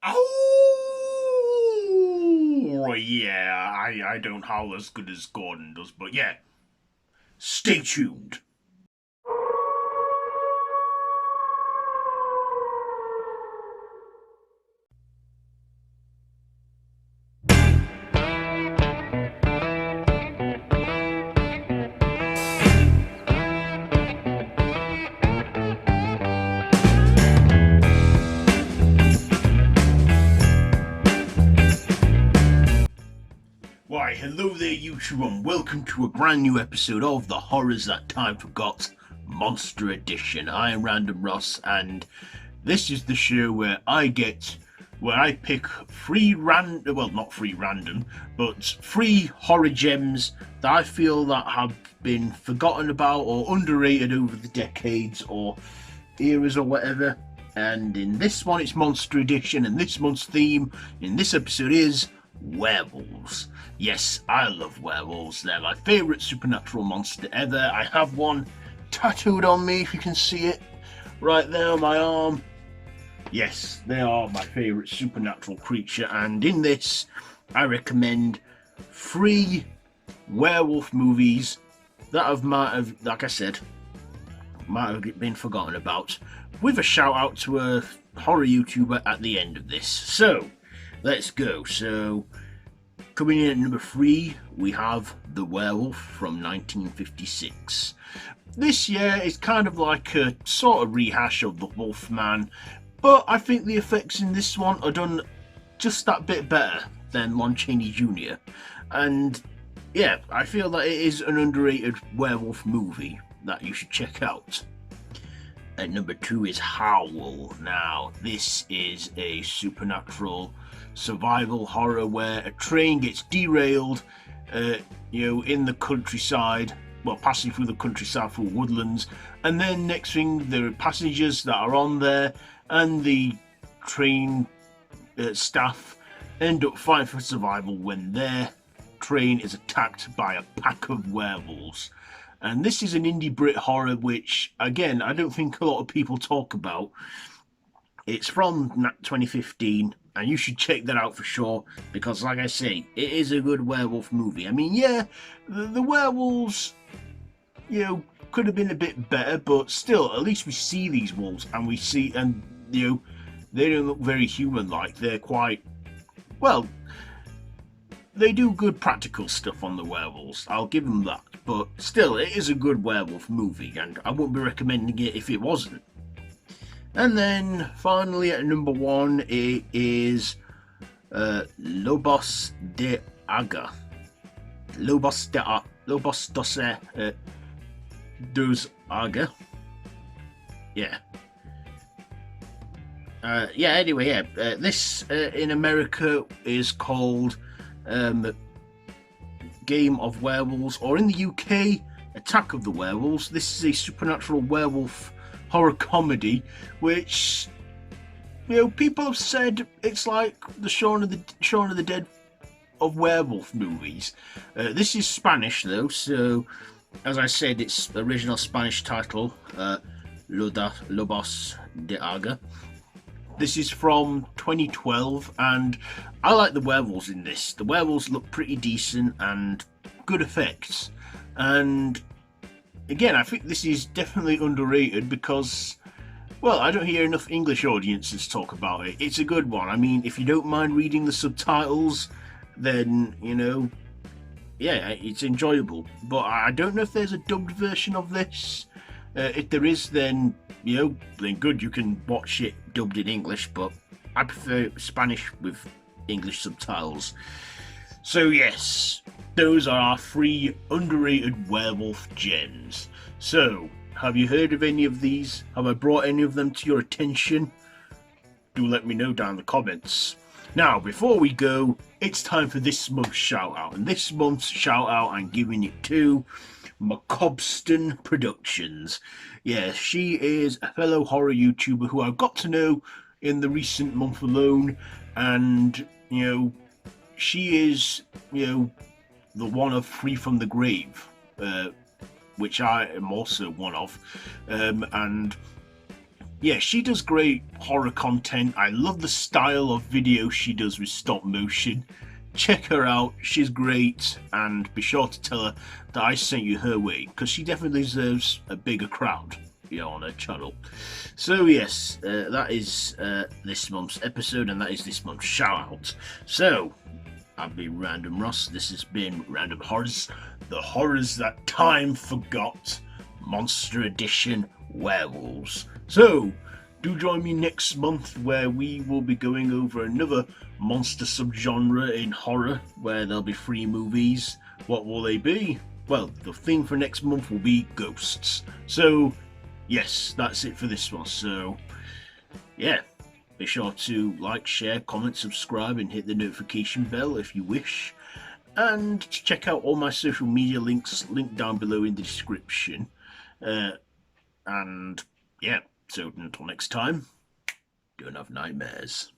Oh, yeah, I don't howl as good as Gordon does, but yeah, stay tuned. Why, hello there, YouTube, and welcome to a brand new episode of the Horrors That Time Forgot Monster Edition. I am Random Ross, and this is the show where I pick not free random, but free horror gems that I feel that have been forgotten about or underrated over the decades or eras or whatever. And in this one, it's Monster Edition, and this month's theme in this episode is werewolves. Yes, I love werewolves. They're my favourite supernatural monster ever. I have one tattooed on me, if you can see it, right there on my arm. Yes, they are my favourite supernatural creature, and in this, I recommend 3 werewolf movies that might have, like I said, might have been forgotten about, with a shout out to a horror YouTuber at the end of this. So, let's go. So, coming in at number 3, we have The Werewolf from 1956. This year is kind of like a sort of rehash of The Wolfman, but I think the effects in this one are done just that bit better than Lon Chaney Jr. And yeah, I feel that it is an underrated werewolf movie that you should check out. At number 2 is Howl. Now, this is a supernatural survival horror where a train gets derailed, in the countryside, passing through the countryside through woodlands, and then next thing, there are passengers that are on there, and the train staff end up fighting for survival when their train is attacked by a pack of werewolves. And this is an indie Brit horror, which, again, I don't think a lot of people talk about. It's from 2015, and you should check that out for sure, because, like I say, it is a good werewolf movie. I mean, yeah, the werewolves, could have been a bit better, but still, at least we see these wolves, and they don't look very human-like. They're quite, well, they do good practical stuff on the werewolves, I'll give them that, but still, it is a good werewolf movie, and I wouldn't be recommending it if it wasn't. And then, finally, at number 1, it is Lobos de Aga. Lobos dos Aga. Yeah. This in America is called Game of Werewolves, or in the UK, Attack of the Werewolves. This is a supernatural werewolf horror comedy, which, people have said it's like the Shaun of the Dead of werewolf movies. This is Spanish though, so as I said, its original Spanish title, Lobos de Aga. This is from 2012, and I like the werewolves in this. The werewolves look pretty decent and good effects. And again, I think this is definitely underrated because, well, I don't hear enough English audiences talk about it. It's a good one. I mean, if you don't mind reading the subtitles, then, yeah, it's enjoyable. But I don't know if there's a dubbed version of this. If there is, then good, you can watch it dubbed in English, but I prefer Spanish with English subtitles. So yes, those are our 3 underrated werewolf gems. So, have you heard of any of these? Have I brought any of them to your attention? Do let me know down in the comments. Now, before we go, it's time for this month's shout out. And this month's shout out, I'm giving it to Macobston Productions. Yeah, she is a fellow horror YouTuber who I've got to know in the recent month alone, and she is the one of Free from the Grave, which I am also one of, and Yeah, she does great horror content. I love the style of video she does with stop motion. Check her out, she's great, and be sure to tell her that I sent you her way, because she definitely deserves a bigger crowd, on her channel. So yes, that is this month's episode, and that is this month's shout out. So, I've been Random Ross, this has been Random Horrors, the horrors that time forgot, Monster Edition Werewolves. So, do join me next month where we will be going over another monster subgenre in horror, where there'll be 3 movies. What will they be? Well, the theme for next month will be ghosts. So, yes, that's it for this one. So, yeah, be sure to like, share, comment, subscribe, and hit the notification bell if you wish. And check out all my social media links, linked down below in the description. And yeah, so until next time, don't have nightmares.